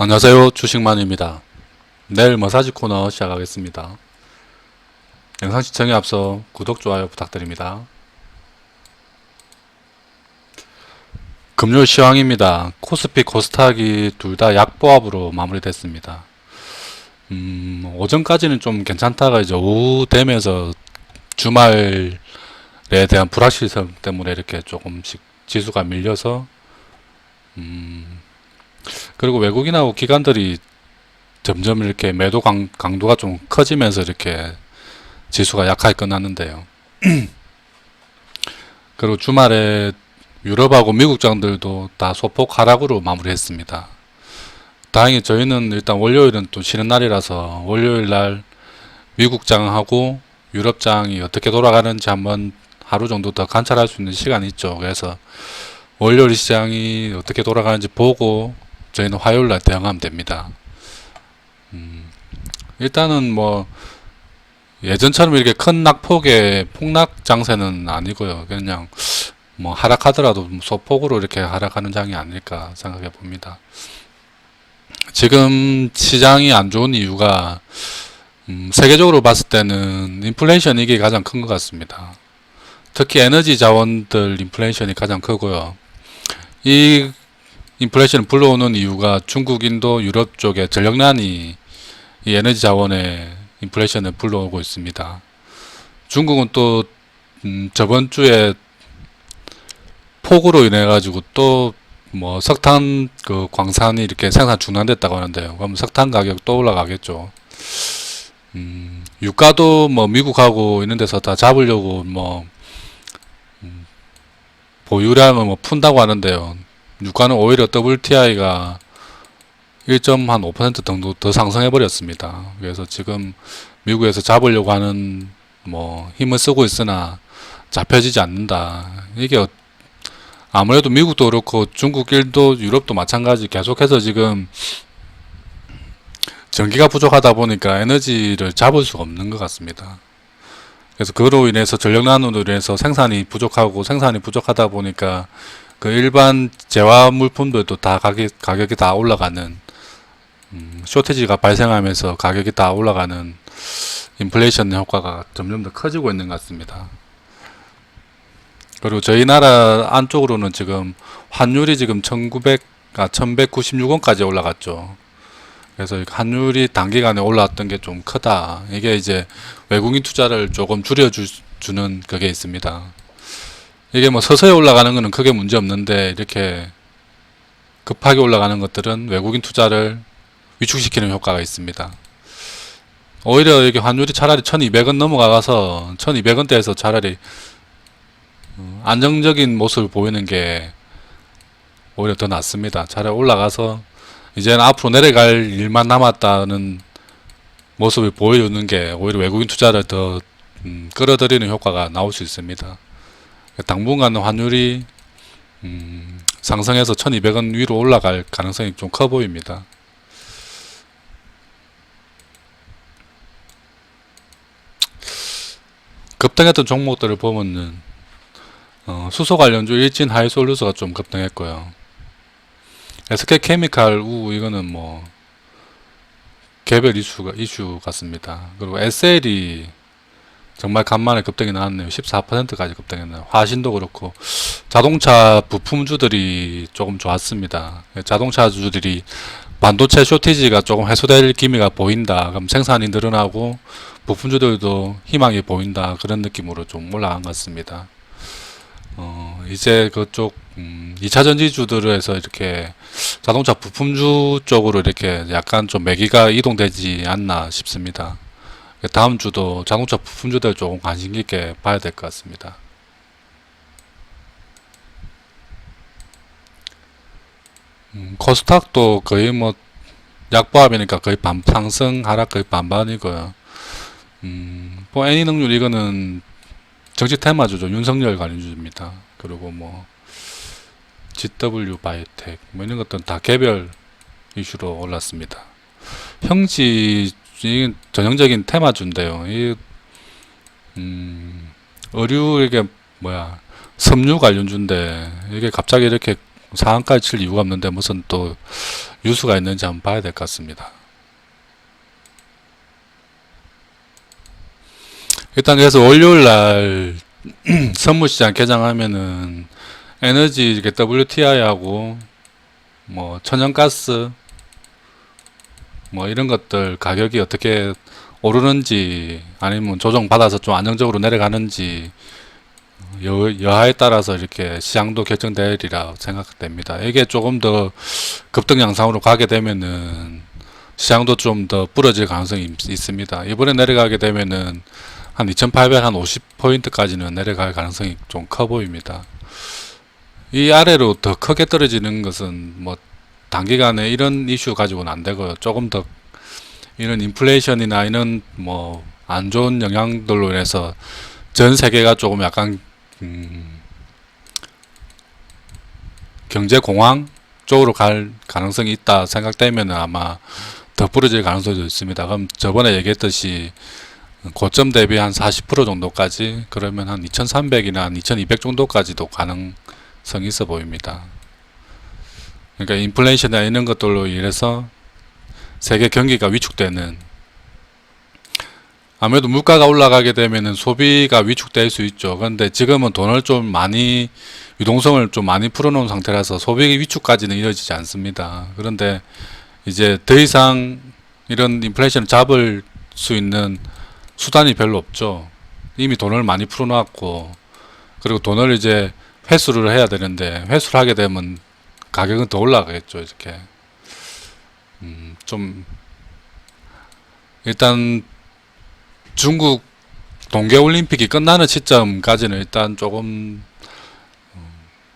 안녕하세요, 주식만입니다. 내일 머사지 코너 시작하겠습니다. 영상 시청에 앞서 구독, 좋아요 부탁드립니다. 금요일 시황입니다. 코스피, 코스닥이 둘 다 약보합으로 마무리됐습니다. 오전까지는 좀 괜찮다가 이제 오후 되면서 주말에 대한 불확실성 때문에 이렇게 조금씩 지수가 밀려서 그리고 외국인하고 기관들이 점점 이렇게 매도 강도가 좀 커지면서 이렇게 지수가 약하게 끝났는데요. 그리고 주말에 유럽하고 미국장들도 다 소폭 하락으로 마무리했습니다. 다행히 저희는 일단 월요일은 또 쉬는 날이라서 월요일 날 미국장하고 유럽장이 어떻게 돌아가는지 한번 하루 정도 더 관찰할 수 있는 시간이 있죠. 그래서 월요일 시장이 어떻게 돌아가는지 보고 저희는 화요일 날 대응하면 됩니다. 일단은 뭐 예전처럼 이렇게 큰 낙폭의 폭락 장세는 아니고요. 그냥 뭐 하락하더라도 소폭으로 이렇게 하락하는 장이 아닐까 생각해 봅니다. 지금 시장이 안 좋은 이유가 세계적으로 봤을 때는 인플레이션 이게 가장 큰 것 같습니다. 특히 에너지 자원들 인플레이션이 가장 크고요. 이 인플레이션을 불러오는 이유가 중국, 인도, 유럽 쪽에 전력난이 이 에너지 자원의 인플레이션을 불러오고 있습니다. 중국은 또 저번 주에 폭우로 인해 가지고 또 뭐 석탄 그 광산이 이렇게 생산 중단됐다고 하는데요. 그럼 석탄 가격 또 올라가겠죠. 유가도 뭐 미국하고 이런 데서 다 잡으려고 뭐 보유량을 뭐 푼다고 하는데요. 유가는 오히려 WTI가 1.5% 정도 더 상승해 버렸습니다. 그래서 지금 미국에서 잡으려고 하는 뭐 힘을 쓰고 있으나 잡혀지지 않는다. 이게 아무래도 미국도 그렇고 중국, 일도, 유럽도 마찬가지 계속해서 지금 전기가 부족하다 보니까 에너지를 잡을 수가 없는 것 같습니다. 그래서 그로 인해서 전력난으로 인해서 생산이 부족하다 보니까 그 일반 재화 물품들도 다 가격이 다 올라가는 쇼티지가 발생하면서 가격이 다 올라가는 인플레이션 효과가 점점 더 커지고 있는 것 같습니다. 그리고 저희 나라 안쪽으로는 지금 환율이 지금 1196원까지 올라갔죠. 그래서 환율이 단기간에 올라왔던 게 좀 크다. 이게 이제 외국인 투자를 조금 줄여주는 그게 있습니다. 이게 뭐 서서히 올라가는 거는 크게 문제 없는데 이렇게 급하게 올라가는 것들은 외국인 투자를 위축시키는 효과가 있습니다. 오히려 이게 환율이 차라리 1200원 넘어가서 1200원대에서 차라리 안정적인 모습을 보이는 게 오히려 더 낫습니다. 차라리 올라가서 이제는 앞으로 내려갈 일만 남았다는 모습을 보여주는 게 오히려 외국인 투자를 더 끌어들이는 효과가 나올 수 있습니다. 당분간은 환율이 상승해서 1200원 위로 올라갈 가능성이 좀 커 보입니다. 급등했던 종목들을 보면은 수소 관련주 일진 하이솔루스가 좀 급등했고요. SK케미칼 이거는 뭐 개별 이슈 같습니다. 그리고 SL이 정말 간만에 급등이 나왔네요. 14%까지 급등했네요. 화신도 그렇고 자동차 부품주들이 조금 좋았습니다. 자동차주들이 반도체 쇼티지가 조금 해소될 기미가 보인다. 그럼 생산이 늘어나고 부품주들도 희망이 보인다. 그런 느낌으로 좀 올라간 것 같습니다. 이제 그쪽 2차 전지주들에서 이렇게 자동차 부품주 쪽으로 이렇게 약간 좀 매기가 이동되지 않나 싶습니다. 다음 주도 자동차 부품주들 조금 관심 있게 봐야 될 것 같습니다. 코스닥도 거의 뭐 약보합이니까 거의 상승 하락 거의 반반이고요. 뭐 애니능률 이거는 정치 테마주죠. 윤석열 관련주입니다. 그리고 뭐 GW 바이오텍 뭐 이런 것들은 다 개별 이슈로 올랐습니다. 형지 전형적인 테마주인데요. 이 의류 이게 뭐야 섬유 관련주인데 이게 갑자기 이렇게 상한가를 칠 이유가 없는데 무슨 또 유수가 있는지 한번 봐야 될 것 같습니다. 일단 그래서 월요일 날 선물시장 개장하면은 에너지 이렇게 WTI하고 뭐 천연가스 뭐 이런 것들 가격이 어떻게 오르는지 아니면 조정받아서 좀 안정적으로 내려가는지 여하에 따라서 이렇게 시장도 결정되리라 생각됩니다. 이게 조금 더 급등 양상으로 가게 되면은 시장도 좀 더 부러질 가능성이 있습니다. 이번에 내려가게 되면은 한 2850포인트까지는 내려갈 가능성이 좀 커 보입니다. 이 아래로 더 크게 떨어지는 것은 뭐 단기간에 이런 이슈 가지고는 안 되고요. 조금 더 이런 인플레이션이나 이런 뭐 안 좋은 영향들로 인해서 전 세계가 조금 약간 경제 공황 쪽으로 갈 가능성이 있다 생각되면 아마 더 부러질 가능성도 있습니다. 그럼 저번에 얘기했듯이 고점 대비 한 40% 정도까지, 그러면 한 2300이나 한 2200 정도까지도 가능성이 있어 보입니다. 그러니까 인플레이션이나 이런 것들로 인해서 세계 경기가 위축되는, 아무래도 물가가 올라가게 되면은 소비가 위축될 수 있죠. 그런데 지금은 돈을 좀 많이, 유동성을 좀 많이 풀어놓은 상태라서 소비 위축까지는 이루어지지 않습니다. 그런데 이제 더 이상 이런 인플레이션을 잡을 수 있는 수단이 별로 없죠. 이미 돈을 많이 풀어놨고, 그리고 돈을 이제 회수를 해야 되는데, 회수를 하게 되면 가격은 더 올라가겠죠. 이렇게 좀 일단 중국 동계올림픽이 끝나는 시점까지는 일단 조금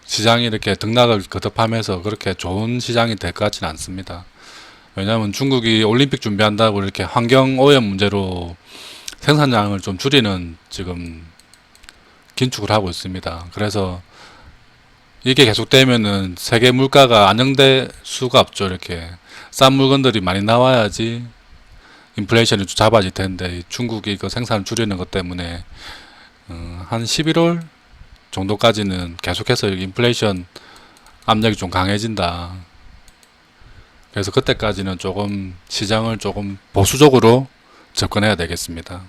시장이 이렇게 등락을 거듭하면서 그렇게 좋은 시장이 될 것 같지는 않습니다. 왜냐하면 중국이 올림픽 준비한다고 이렇게 환경 오염 문제로 생산량을 좀 줄이는 지금 긴축을 하고 있습니다. 그래서 이게 계속되면은 세계 물가가 안정될 수가 없죠. 이렇게 싼 물건들이 많이 나와야지 인플레이션이 좀 잡아질 텐데, 중국이 그 생산을 줄이는 것 때문에 한 11월 정도까지는 계속해서 인플레이션 압력이 좀 강해진다. 그래서 그때까지는 조금 시장을 조금 보수적으로 접근해야 되겠습니다.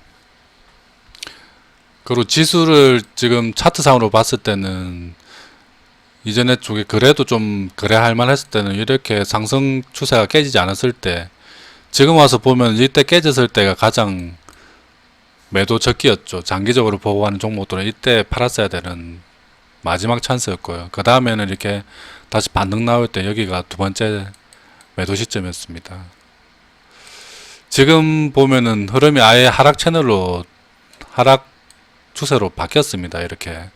그리고 지수를 지금 차트상으로 봤을 때는 이전에 쪽에 그래도 좀 거래할 만했을 때는 이렇게 상승 추세가 깨지지 않았을 때, 지금 와서 보면 이때 깨졌을 때가 가장 매도 적기였죠. 장기적으로 보고 하는 종목들은 이때 팔았어야 되는 마지막 찬스였고요. 그 다음에는 이렇게 다시 반등 나올 때 여기가 두 번째 매도 시점이었습니다. 지금 보면은 흐름이 아예 하락 채널로, 하락 추세로 바뀌었습니다. 이렇게.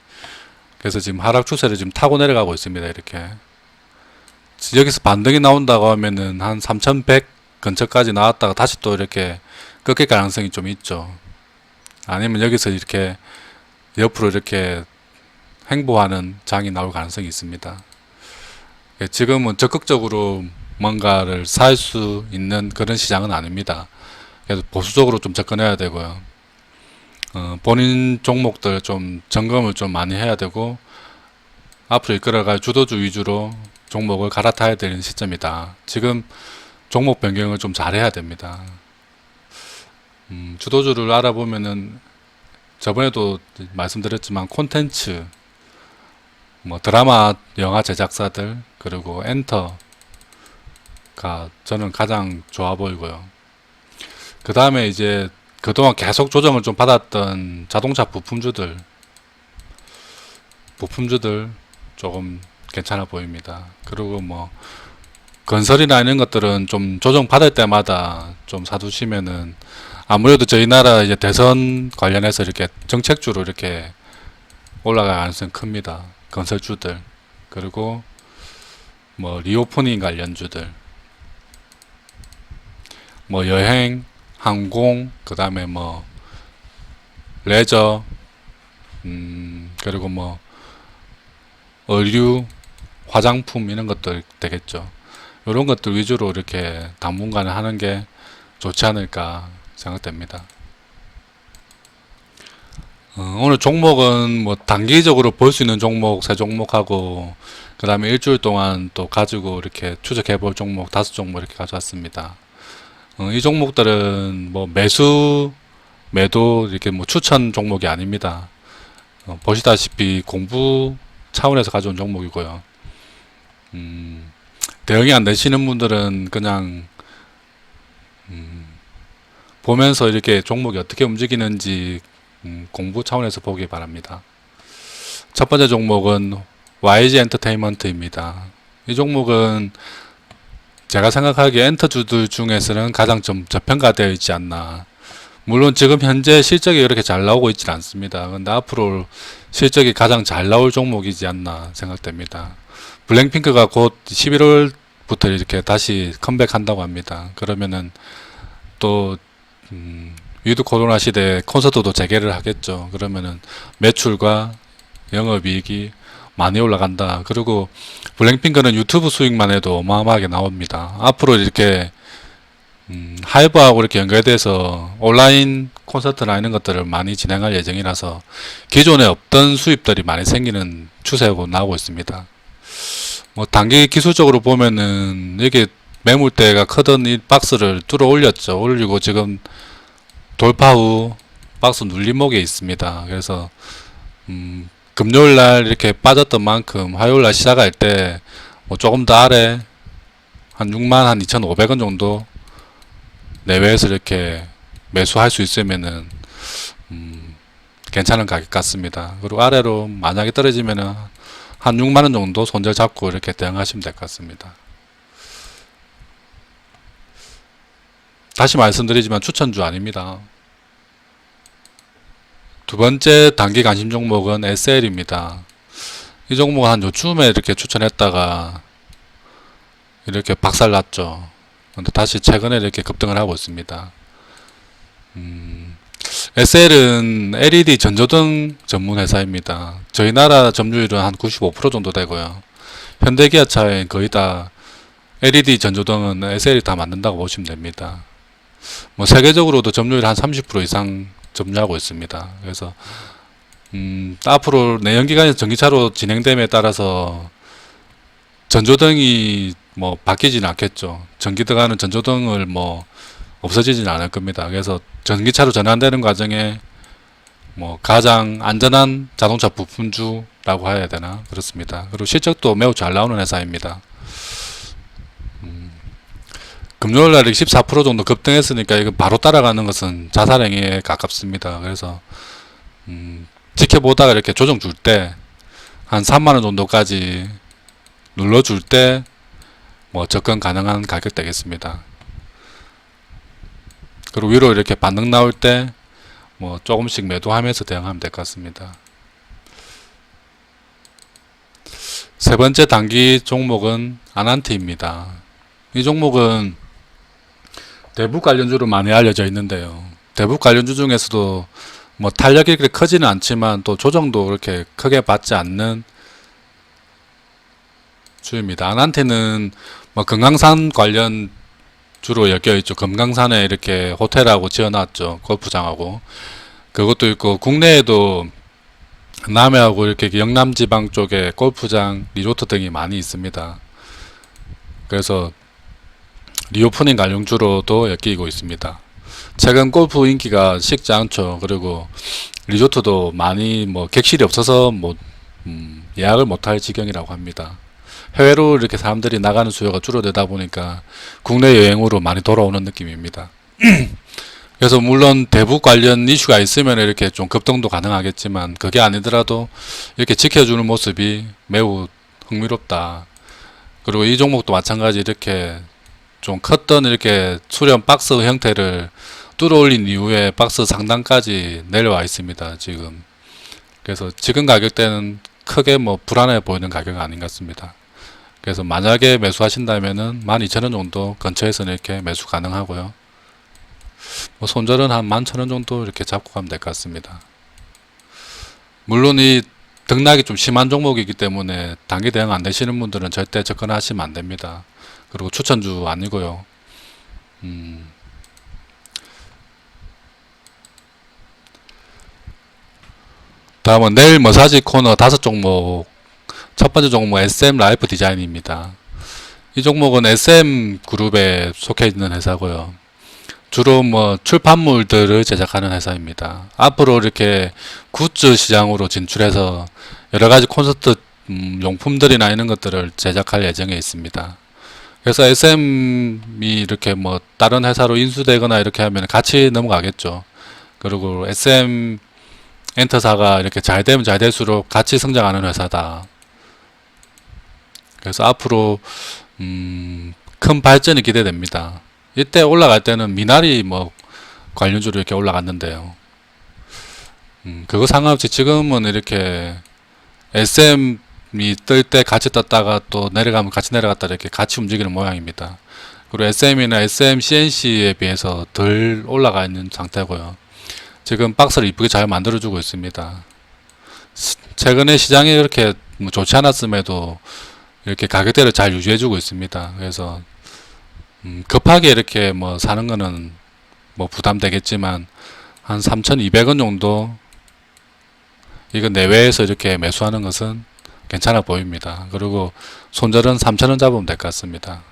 그래서 지금 하락 추세를 지금 타고 내려가고 있습니다. 이렇게. 여기서 반등이 나온다고 하면은 한 3100 근처까지 나왔다가 다시 또 이렇게 꺾일 가능성이 좀 있죠. 아니면 여기서 이렇게 옆으로 이렇게 횡보하는 장이 나올 가능성이 있습니다. 지금은 적극적으로 뭔가를 살 수 있는 그런 시장은 아닙니다. 그래서 보수적으로 좀 접근해야 되고요. 본인 종목들 좀 점검을 좀 많이 해야 되고, 앞으로 이끌어갈 주도주 위주로 종목을 갈아타야 되는 시점이다. 지금 종목 변경을 좀 잘해야 됩니다. 주도주를 알아보면은 저번에도 말씀드렸지만 콘텐츠, 뭐 드라마, 영화 제작사들, 그리고 엔터가 저는 가장 좋아 보이고요. 그 다음에 이제 그동안 계속 조정을 좀 받았던 자동차 부품주들 조금 괜찮아 보입니다. 그리고 뭐 건설이나 이런 것들은 좀 조정 받을 때마다 좀 사두시면은, 아무래도 저희 나라 이제 대선 관련해서 이렇게 정책주로 이렇게 올라갈 가능성이 큽니다. 건설주들, 그리고 뭐 리오프닝 관련주들, 뭐 여행, 항공, 그 다음에 뭐 레저, 그리고 뭐 의류, 화장품 이런 것들 되겠죠. 이런 것들 위주로 이렇게 당분간은 하는 게 좋지 않을까 생각됩니다. 오늘 종목은 뭐 단기적으로 볼 수 있는 종목 세 종목하고 그 다음에 일주일 동안 또 가지고 이렇게 추적해 볼 종목 5종목 이렇게 가져왔습니다. 이 종목들은 뭐 매도 이렇게 뭐 추천 종목이 아닙니다. 보시다시피 공부 차원에서 가져온 종목이고요. 대응이 안 되시는 분들은 그냥 보면서 이렇게 종목이 어떻게 움직이는지 공부 차원에서 보기 바랍니다. 첫 번째 종목은 YG 엔터테인먼트입니다. 이 종목은 제가 생각하기에 엔터주들 중에서는 가장 좀 저평가되어 있지 않나. 물론 지금 현재 실적이 그렇게 잘 나오고 있지는 않습니다. 근데 앞으로 실적이 가장 잘 나올 종목이지 않나 생각됩니다. 블랙핑크가 곧 11월부터 이렇게 다시 컴백한다고 합니다. 그러면은 또 위드 코로나 시대에 콘서트도 재개를 하겠죠. 그러면은 매출과 영업이익이 많이 올라간다. 그리고 블랙핑크는 유튜브 수익만 해도 어마어마하게 나옵니다. 앞으로 이렇게 하이브하고 이렇게 연결돼서 온라인 콘서트나 이런 것들을 많이 진행할 예정이라서 기존에 없던 수입들이 많이 생기는 추세고 나오고 있습니다. 뭐 단기 기술적으로 보면은 이게 매물대가 크던 이 박스를 뚫어 올렸죠. 올리고 지금 돌파 후 박스 눌림목에 있습니다. 그래서 금요일날 이렇게 빠졌던 만큼 화요일날 시작할 때 뭐 조금 더 아래 한 6만 한 2,500원 정도 내외에서 이렇게 매수할 수 있으면은 괜찮은 가격 같습니다. 그리고 아래로 만약에 떨어지면은 한 6만원 정도 손절 잡고 이렇게 대응하시면 될 것 같습니다. 다시 말씀드리지만 추천주 아닙니다. 두 번째 단기 관심 종목은 SL입니다. 이 종목은 한 요쯤에 이렇게 추천했다가 이렇게 박살났죠. 근데 다시 최근에 이렇게 급등을 하고 있습니다. SL은 LED 전조등 전문 회사입니다. 저희 나라 점유율은 한 95% 정도 되고요. 현대기아차에 거의 다 LED 전조등은 SL이 다 만든다고 보시면 됩니다. 뭐 세계적으로도 점유율 한 30% 이상 점유하고 있습니다. 그래서 앞으로 내연기관에서 전기차로 진행됨에 따라서 전조등이 뭐 바뀌지는 않겠죠. 전기 들어가는 전조등을 뭐 없어지지는 않을 겁니다. 그래서 전기차로 전환되는 과정에 뭐 가장 안전한 자동차 부품주라고 해야 되나 그렇습니다. 그리고 실적도 매우 잘 나오는 회사입니다. 금요일날 14% 정도 급등했으니까 이거 바로 따라가는 것은 자살행위에 가깝습니다. 그래서 지켜보다가 이렇게 조정 줄 때 한 3만원 정도까지 눌러줄 때 뭐 접근 가능한 가격 되겠습니다. 그리고 위로 이렇게 반등 나올 때 뭐 조금씩 매도하면서 대응하면 될 것 같습니다. 세 번째 단기 종목은 아난티입니다. 이 종목은 대북 관련주로 많이 알려져 있는데요. 대북 관련주 중에서도 뭐 탄력이 그렇게 크지는 않지만 또 조정도 그렇게 크게 받지 않는 주입니다. 아난티는 뭐 금강산 관련 주로 엮여 있죠. 금강산에 이렇게 호텔하고 지어놨죠. 골프장하고. 그것도 있고 국내에도 남해하고 이렇게 영남 지방 쪽에 골프장, 리조트 등이 많이 있습니다. 그래서 리오프닝 관련주로도 엮이고 있습니다. 최근 골프 인기가 식지 않죠. 그리고 리조트도 많이 뭐 객실이 없어서 뭐 예약을 못할 지경이라고 합니다. 해외로 이렇게 사람들이 나가는 수요가 줄어들다 보니까 국내 여행으로 많이 돌아오는 느낌입니다. 그래서 물론 대북 관련 이슈가 있으면 이렇게 좀 급등도 가능하겠지만 그게 아니더라도 이렇게 지켜주는 모습이 매우 흥미롭다. 그리고 이 종목도 마찬가지 이렇게 좀 컸던 이렇게 수렴 박스 형태를 뚫어올린 이후에 박스 상단까지 내려와 있습니다. 지금. 그래서 지금 가격대는 크게 뭐 불안해 보이는 가격은 아닌 것 같습니다. 그래서 만약에 매수하신다면은 12,000원 정도 근처에서는 이렇게 매수 가능하고요. 뭐 손절은 한 11,000원 정도 이렇게 잡고 가면 될 것 같습니다. 물론 이 등락이 좀 심한 종목이기 때문에 단기 대응 안 되시는 분들은 절대 접근하시면 안 됩니다. 그리고 추천주 아니고요. 다음은 내일 머사지 코너 5종목 첫 번째 종목 SM 라이프 디자인입니다. 이 종목은 SM 그룹에 속해 있는 회사고요. 주로 뭐 출판물들을 제작하는 회사입니다. 앞으로 이렇게 굿즈 시장으로 진출해서 여러 가지 콘서트 용품들이나 이런 것들을 제작할 예정에 있습니다. 그래서 SM이 이렇게 뭐 다른 회사로 인수되거나 이렇게 하면 같이 넘어가겠죠. 그리고 SM 엔터사가 이렇게 잘 되면 잘 될수록 같이 성장하는 회사다. 그래서 앞으로 큰 발전이 기대됩니다. 이때 올라갈 때는 미나리 뭐 관련주로 이렇게 올라갔는데요. 그거 상관없이 지금은 이렇게 SM이 뜰 때 같이 떴다가 또 내려가면 같이 내려갔다 이렇게 같이 움직이는 모양입니다. 그리고 SM이나 SM CNC에 비해서 덜 올라가 있는 상태고요. 지금 박스를 이쁘게 잘 만들어주고 있습니다. 최근에 시장이 그렇게 뭐 좋지 않았음에도 이렇게 가격대를 잘 유지해주고 있습니다. 그래서 급하게 이렇게 뭐 사는 거는 뭐 부담되겠지만 한 3,200원 정도 이거 내외에서 이렇게 매수하는 것은 괜찮아 보입니다. 그리고 손절은 3,000원 잡으면 될 것 같습니다.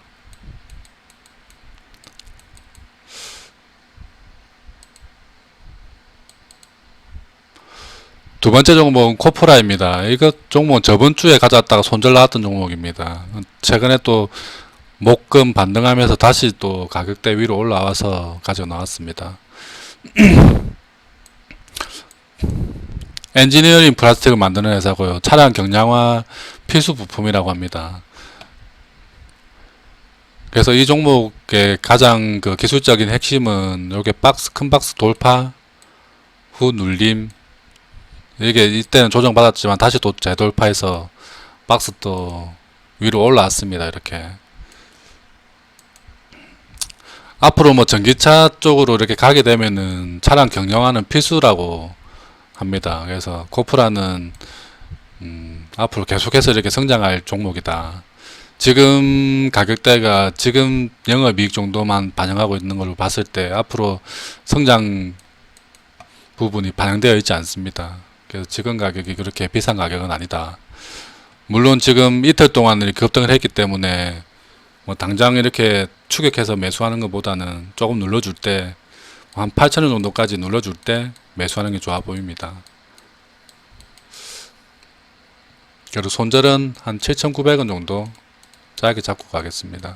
두 번째 종목은 코프라입니다. 이거 종목은 저번 주에 가져왔다가 손절 나왔던 종목입니다. 최근에 또 목금 반등하면서 다시 또 가격대 위로 올라와서 가져 나왔습니다. 엔지니어링 플라스틱을 만드는 회사고요. 차량 경량화 필수 부품이라고 합니다. 그래서 이 종목의 가장 그 기술적인 핵심은 여기 박스, 큰 박스 돌파 후 눌림, 이게 이때는 조정받았지만 다시 또 재돌파해서 박스 또 위로 올라왔습니다. 이렇게 앞으로 뭐 전기차 쪽으로 이렇게 가게 되면은 차량 경량화는 필수라고 합니다. 그래서 코프라는 앞으로 계속해서 이렇게 성장할 종목이다. 지금 가격대가 지금 영업이익 정도만 반영하고 있는 걸로 봤을 때 앞으로 성장 부분이 반영되어 있지 않습니다. 그래서 지금 가격이 그렇게 비싼 가격은 아니다. 물론 지금 이틀 동안 이렇게 급등을 했기 때문에 뭐 당장 이렇게 추격해서 매수하는 것보다는 조금 눌러줄 때 한 8,000원 정도까지 눌러줄 때 매수하는 게 좋아 보입니다. 그리고 손절은 한 7,900원 정도 짧게 잡고 가겠습니다.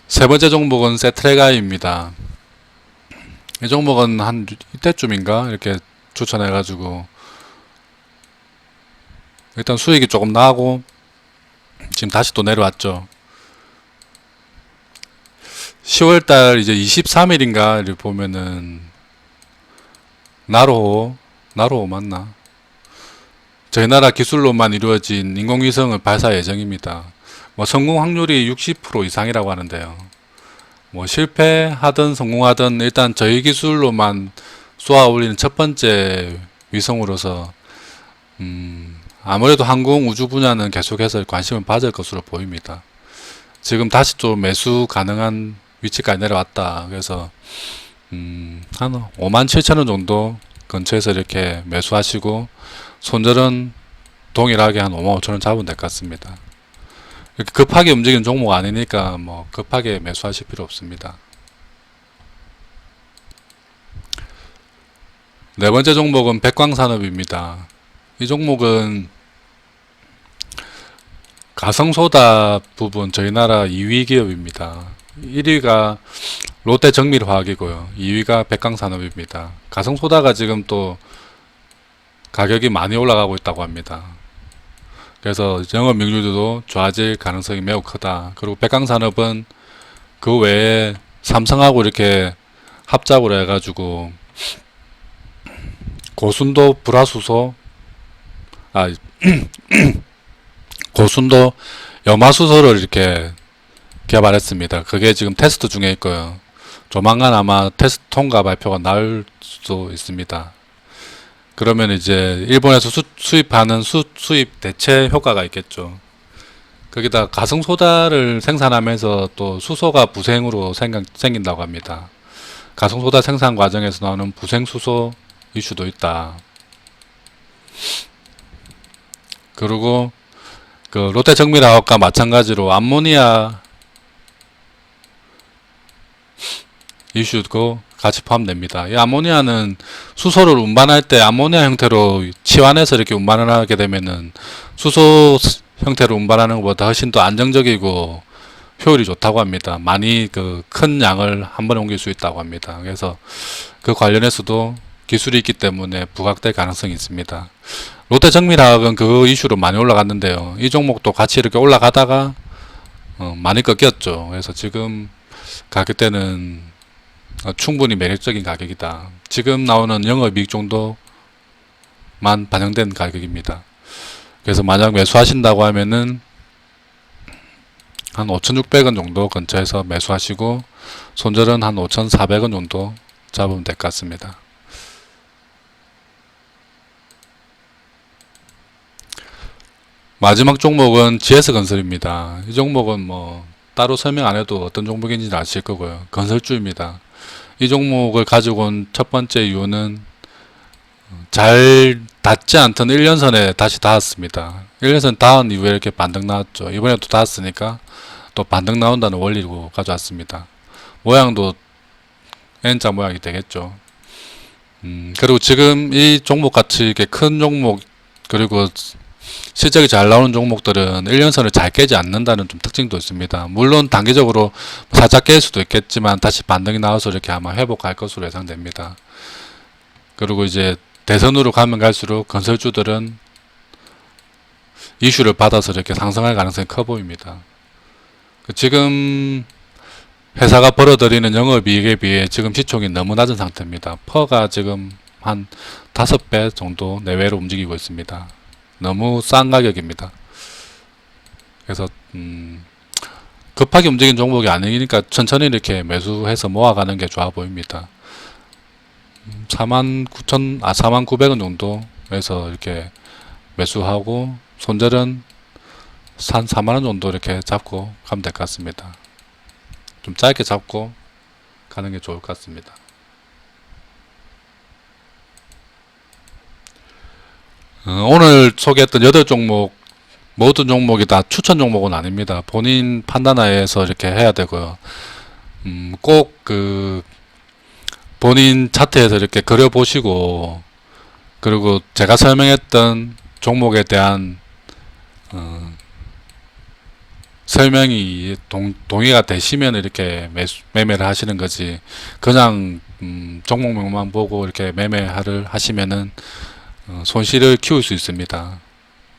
세 번째 종목은 세트레가입니다. 이 종목은 한 이때쯤인가 이렇게 추천해가지고 일단 수익이 조금 나고 지금 다시 또 내려왔죠. 10월달 이제 23일인가 보면은 나로호 맞나? 저희 나라 기술로만 이루어진 인공위성을 발사 예정입니다. 뭐 성공 확률이 60% 이상이라고 하는데요. 뭐 실패하든 성공하든 일단 저희 기술로만 쏘아 올리는 첫 번째 위성으로서 아무래도 항공 우주 분야는 계속해서 관심을 받을 것으로 보입니다. 지금 다시 또 매수 가능한 위치까지 내려왔다. 그래서 한 57,000원 정도 근처에서 이렇게 매수하시고 손절은 동일하게 한 55,000원 잡으면 될 것 같습니다. 이렇게 급하게 움직이는 종목 아니니까 뭐 급하게 매수하실 필요 없습니다. 네 번째 종목은 백광산업입니다. 이 종목은 가성소다 부분 저희 나라 2위 기업입니다. 1위가 롯데정밀화학이고요. 2위가 백광산업입니다. 가성소다가 지금 또 가격이 많이 올라가고 있다고 합니다. 그래서 영업 명률도 좋아질 가능성이 매우 크다. 그리고 백광산업은 그 외에 삼성하고 이렇게 합작으로 해가지고 고순도 불화수소 고순도 염화수소를 이렇게 개발했습니다. 그게 지금 테스트 중에 있고요. 조만간 아마 테스트 통과 발표가 나올 수도 있습니다. 그러면 이제 일본에서 수입하는 수입 대체 효과가 있겠죠. 거기다 가성소다를 생산하면서 또 수소가 부생으로 생긴다고 합니다. 가성소다 생산 과정에서 나오는 부생수소 이슈도 있다. 그리고 그 롯데정밀화학과 마찬가지로 암모니아 이슈도 같이 포함됩니다. 이 아모니아는 수소를 운반할 때 아모니아 형태로 치환해서 이렇게 운반을 하게 되면은 수소 형태로 운반하는 것보다 훨씬 더 안정적이고 효율이 좋다고 합니다. 많이 그 큰 양을 한 번에 옮길 수 있다고 합니다. 그래서 그 관련해서도 기술이 있기 때문에 부각될 가능성이 있습니다. 롯데정밀화학은 그 이슈로 많이 올라갔는데요. 이 종목도 같이 이렇게 올라가다가 많이 꺾였죠. 그래서 지금 가격대는 충분히 매력적인 가격이다. 지금 나오는 영업이익 정도만 반영된 가격입니다. 그래서 만약 매수하신다고 하면은 한 5,600원 정도 근처에서 매수하시고 손절은 한 5,400원 정도 잡으면 될 것 같습니다. 마지막 종목은 GS건설입니다. 이 종목은 뭐 따로 설명 안 해도 어떤 종목인지 아실 거고요. 건설주입니다. 이 종목을 가지고 온 첫 번째 이유는 잘 닿지 않던 1년선에 다시 닿았습니다. 1년선 닿은 이후에 이렇게 반등 나왔죠. 이번에도 닿았으니까 또 반등 나온다는 원리로 가져왔습니다. 모양도 N자 모양이 되겠죠. 그리고 지금 이 종목 같이 이렇게 큰 종목 그리고 실적이 잘 나오는 종목들은 1년선을 잘 깨지 않는다는 좀 특징도 있습니다. 물론 단기적으로 살짝 깰 수도 있겠지만 다시 반등이 나와서 이렇게 아마 회복할 것으로 예상됩니다. 그리고 이제 대선으로 가면 갈수록 건설주들은 이슈를 받아서 이렇게 상승할 가능성이 커 보입니다. 지금 회사가 벌어들이는 영업이익에 비해 지금 시총이 너무 낮은 상태입니다. 퍼가 지금 한 5배 정도 내외로 움직이고 있습니다. 너무 싼 가격입니다. 그래서 급하게 움직인 종목이 아니니까 천천히 이렇게 매수해서 모아가는 게 좋아 보입니다. 49,000원 정도에서 이렇게 매수하고 손절은 한 4만원 정도 이렇게 잡고 가면 될 것 같습니다. 좀 짧게 잡고 가는 게 좋을 것 같습니다. 오늘 소개했던 8종목 모든 종목이 다 추천 종목은 아닙니다. 본인 판단하에서 이렇게 해야 되고요. 꼭 그 본인 차트에서 이렇게 그려보시고 그리고 제가 설명했던 종목에 대한 설명이 동의가 되시면 이렇게 매매를 하시는 거지 그냥 종목명만 보고 이렇게 매매를 하시면은 손실을 키울 수 있습니다.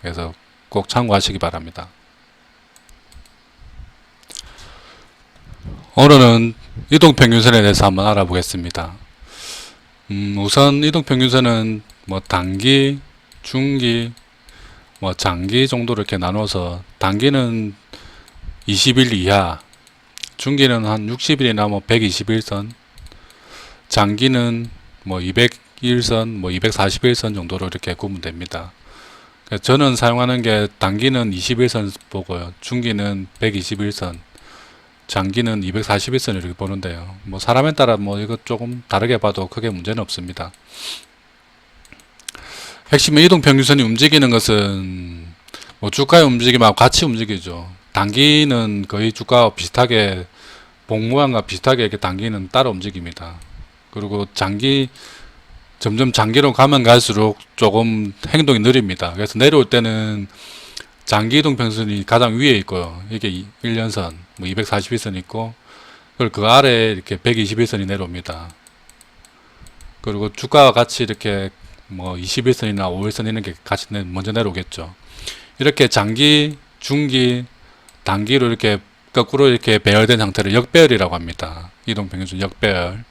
그래서 꼭 참고하시기 바랍니다. 오늘은 이동평균선에 대해서 한번 알아보겠습니다. 우선 이동평균선은 뭐 단기, 중기, 뭐 장기 정도로 이렇게 나눠서 단기는 20일 이하, 중기는 한 60일이나 뭐 120일선, 장기는 뭐 200일선, 뭐 240일선 정도로 이렇게 구분됩니다. 저는 사용하는 게 단기는 21선 보고요. 중기는 121선, 장기는 241선 이렇게 보는데요. 뭐 사람에 따라 뭐 이거 조금 다르게 봐도 크게 문제는 없습니다. 핵심은 이동평균선이 움직이는 것은 뭐 주가의 움직임하고 같이 움직이죠. 단기는 거의 주가와 비슷하게 봉모양과 비슷하게 이렇게 단기는 따라 움직입니다. 그리고 점점 장기로 가면 갈수록 조금 행동이 느립니다. 그래서 내려올 때는 장기 이동평균선이 가장 위에 있고요. 이게 1년선, 뭐 241선 있고, 그리고 그 아래에 이렇게 121선이 내려옵니다. 그리고 주가와 같이 이렇게 뭐 21선이나 5일선 있는 게 같이 먼저 내려오겠죠. 이렇게 장기, 중기, 단기로 이렇게 거꾸로 이렇게 배열된 상태를 역배열이라고 합니다. 이동평균선 역배열.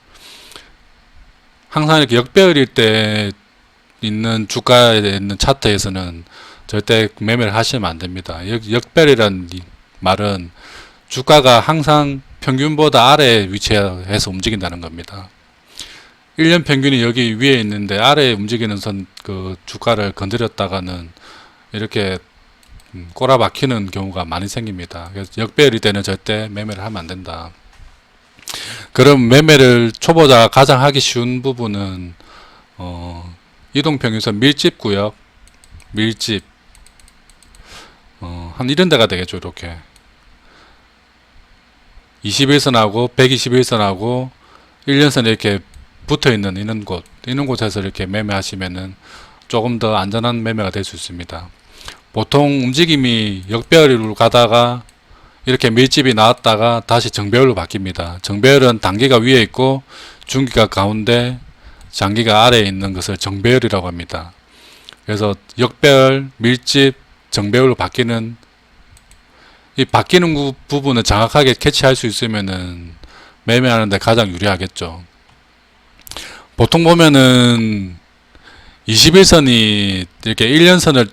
항상 이렇게 역배열일 때 있는 주가에 있는 차트에서는 절대 매매를 하시면 안 됩니다. 역배열이라는 말은 주가가 항상 평균보다 아래에 위치해서 움직인다는 겁니다. 1년 평균이 여기 위에 있는데 아래에 움직이는 그 주가를 건드렸다가는 이렇게 꼬라박히는 경우가 많이 생깁니다. 그래서 역배열이 때는 절대 매매를 하면 안 된다. 그럼 매매를 초보자가 가장 하기 쉬운 부분은 이동평균선 밀집구역, 밀집, 한 이런 데가 되겠죠. 이렇게 21선하고 121선하고 1년선 이렇게 붙어 있는 이런 곳에서 이렇게 매매하시면은 조금 더 안전한 매매가 될 수 있습니다. 보통 움직임이 역배열로 가다가 이렇게 밀집이 나왔다가 다시 정배열로 바뀝니다. 정배열은 단기가 위에 있고 중기가 가운데, 장기가 아래에 있는 것을 정배열이라고 합니다. 그래서 역배열, 밀집, 정배열로 바뀌는 이 바뀌는 부분을 정확하게 캐치할 수 있으면은 매매하는데 가장 유리하겠죠. 보통 보면은 21선이 이렇게 1년선을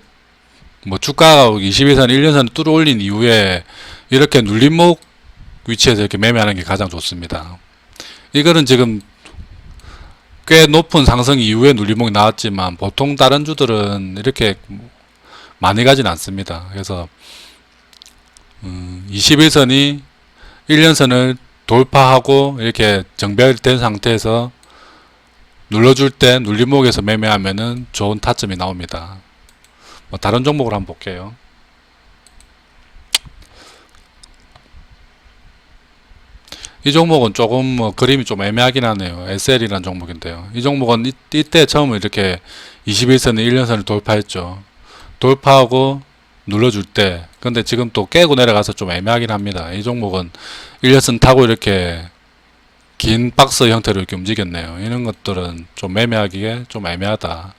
주가가 21선, 1년선을 뚫어 올린 이후에 이렇게 눌림목 위치에서 이렇게 매매하는 게 가장 좋습니다. 이거는 지금 꽤 높은 상승 이후에 눌림목이 나왔지만 보통 다른 주들은 이렇게 많이 가진 않습니다. 그래서 21선이 1년선을 돌파하고 이렇게 정배열된 상태에서 눌러줄 때 눌림목에서 매매하면은 좋은 타점이 나옵니다. 다른 종목을 한번 볼게요. 이 종목은 조금 그림이 좀 애매하긴 하네요. SL이라는 종목인데요. 이 종목은 이때 처음 이렇게 21선을 1년선을 돌파했죠. 돌파하고 눌러줄 때, 근데 지금 또 깨고 내려가서 좀 애매하긴 합니다. 이 종목은 1년선 타고 이렇게 긴 박스 형태로 이렇게 움직였네요. 이런 것들은 좀 매매하기에 좀 애매하다.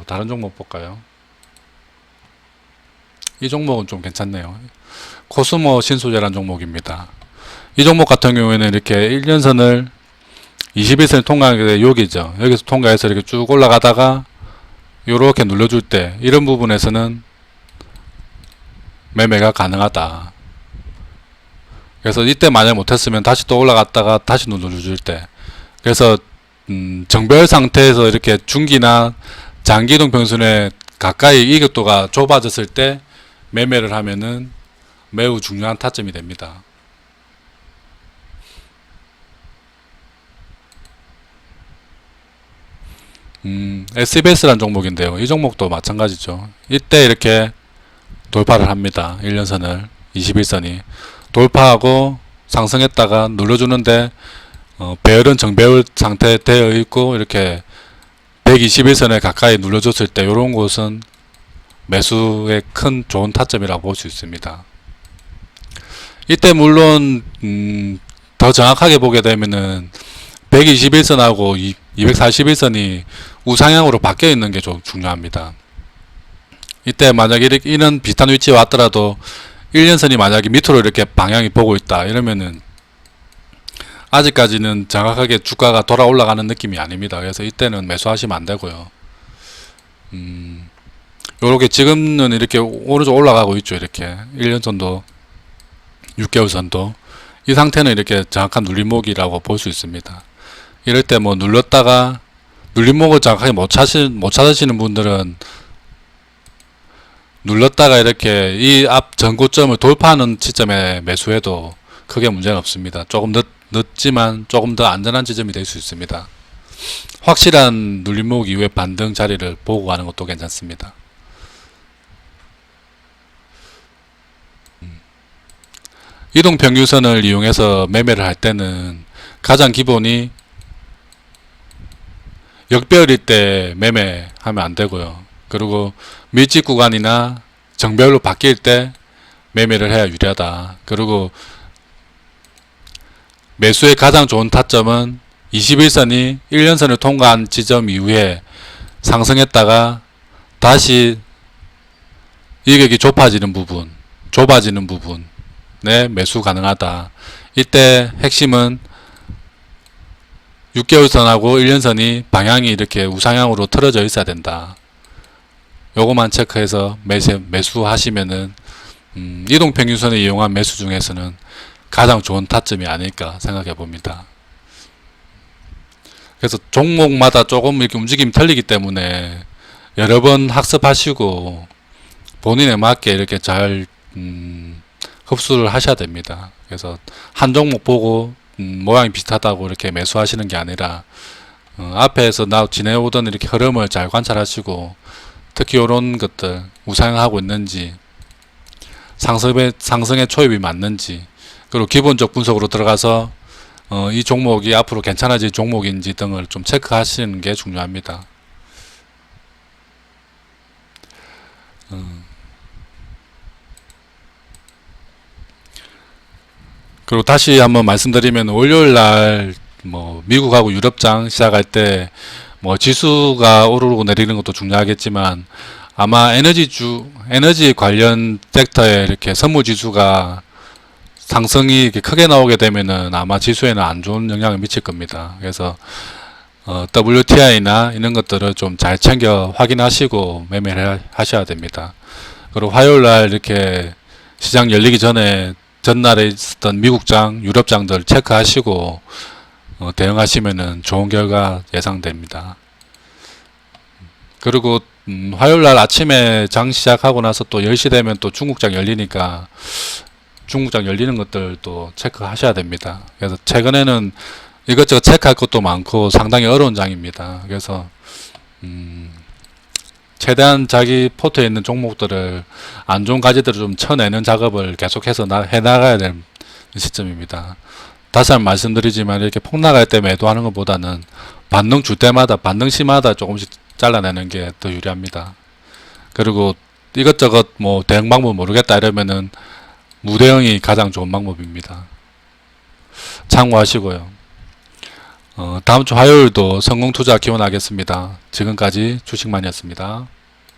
다른 종목 볼까요? 이 종목은 좀 괜찮네요. 코스모 신소재라는 종목입니다. 이 종목 같은 경우에는 이렇게 1년선을 21선을 통과하게 돼 여기죠. 여기서 통과해서 이렇게 쭉 올라가다가 요렇게 눌러줄 때 이런 부분에서는 매매가 가능하다. 그래서 이때 만약 못했으면 다시 또 올라갔다가 다시 눌러줄 때, 그래서 정배열 상태에서 이렇게 중기나 장기이동 평균선에 가까이 이격도가 좁아졌을 때 매매를 하면은 매우 중요한 타점이 됩니다. SBS라는 종목인데요. 이 종목도 마찬가지죠. 이때 이렇게 돌파를 합니다. 1년선을 21선이 돌파하고 상승했다가 눌러주는데 배열은 정배열 상태 되어 있고 이렇게 121선에 가까이 눌러줬을 때 이런 곳은 매수의 큰 좋은 타점이라고 볼 수 있습니다. 이때 물론 더 정확하게 보게 되면은 121선하고 241선이 우상향으로 바뀌어 있는 게 좀 중요합니다. 이때 만약에 이런 비슷한 위치에 왔더라도 1년선이 만약에 밑으로 이렇게 방향이 보고 있다 이러면은 아직까지는 정확하게 주가가 돌아 올라가는 느낌이 아닙니다. 그래서 이때는 매수하시면 안 되고요. 요렇게 지금은 이렇게 오른쪽 올라가고 있죠. 이렇게 1년선도 6개월선도 이 상태는 이렇게 정확한 눌림목이라고 볼 수 있습니다. 이럴 때 눌렀다가 눌림목을 정확하게 못 찾으시는 분들은 눌렀다가 이렇게 이 앞 전고점을 돌파하는 시점에 매수해도 크게 문제는 없습니다. 조금 늦지만 조금 더 안전한 지점이 될 수 있습니다. 확실한 눌림목 이후에 반등 자리를 보고 가는 것도 괜찮습니다. 이동평균선을 이용해서 매매를 할 때는 가장 기본이 역배열일 때 매매하면 안 되고요. 그리고 밀집 구간이나 정배열로 바뀔 때 매매를 해야 유리하다. 그리고 매수의 가장 좋은 타점은 21선이 1년선을 통과한 지점 이후에 상승했다가 다시 이격이 좁아지는 부분에 매수 가능하다. 이때 핵심은 6개월선하고 1년선이 방향이 이렇게 우상향으로 틀어져 있어야 된다. 요거만 체크해서 매수하시면은 이동평균선을 이용한 매수 중에서는 가장 좋은 타점이 아닐까 생각해 봅니다. 그래서 종목마다 조금 이렇게 움직임이 틀리기 때문에 여러 번 학습하시고 본인에 맞게 이렇게 잘 흡수를 하셔야 됩니다. 그래서 한 종목 보고 모양이 비슷하다고 이렇게 매수하시는 게 아니라 앞에서 지내오던 이렇게 흐름을 잘 관찰하시고, 특히 이런 것들 우상향하고 있는지, 상승의 초입이 맞는지, 그리고 기본적 분석으로 들어가서 이 종목이 앞으로 괜찮아질 종목인지 등을 좀 체크하시는 게 중요합니다. 그리고 다시 한번 말씀드리면 월요일 날 뭐 미국하고 유럽장 시작할 때 뭐 지수가 오르고 내리는 것도 중요하겠지만 아마 에너지 관련 섹터에 이렇게 선물 지수가 상승이 이렇게 크게 나오게 되면은 아마 지수에는 안 좋은 영향을 미칠 겁니다. 그래서 WTI나 이런 것들을 좀 잘 챙겨 확인하시고 매매를 하셔야 됩니다. 그리고 화요일 날 이렇게 시장 열리기 전에 전날에 있었던 미국장, 유럽장들 체크하시고 대응하시면은 좋은 결과 예상됩니다. 그리고 화요일 날 아침에 장 시작하고 나서 또 10시 되면 또 중국장 열리니까 중국장 열리는 것들도 체크하셔야 됩니다. 그래서 최근에는 이것저것 체크할 것도 많고 상당히 어려운 장입니다. 그래서 최대한 자기 포트에 있는 종목들을 안 좋은 가지들을 좀 쳐내는 작업을 계속해서 해나가야 되는 시점입니다. 다시 한번 말씀드리지만 이렇게 폭락할 때 매도하는 것보다는 반등 줄 때마다 반등 시마다 조금씩 잘라내는 게 더 유리합니다. 그리고 이것저것 뭐 대응 방법 모르겠다 이러면은 무대응이 가장 좋은 방법입니다. 참고하시고요. 다음 주 화요일도 성공투자 기원하겠습니다. 지금까지 주식만이었습니다.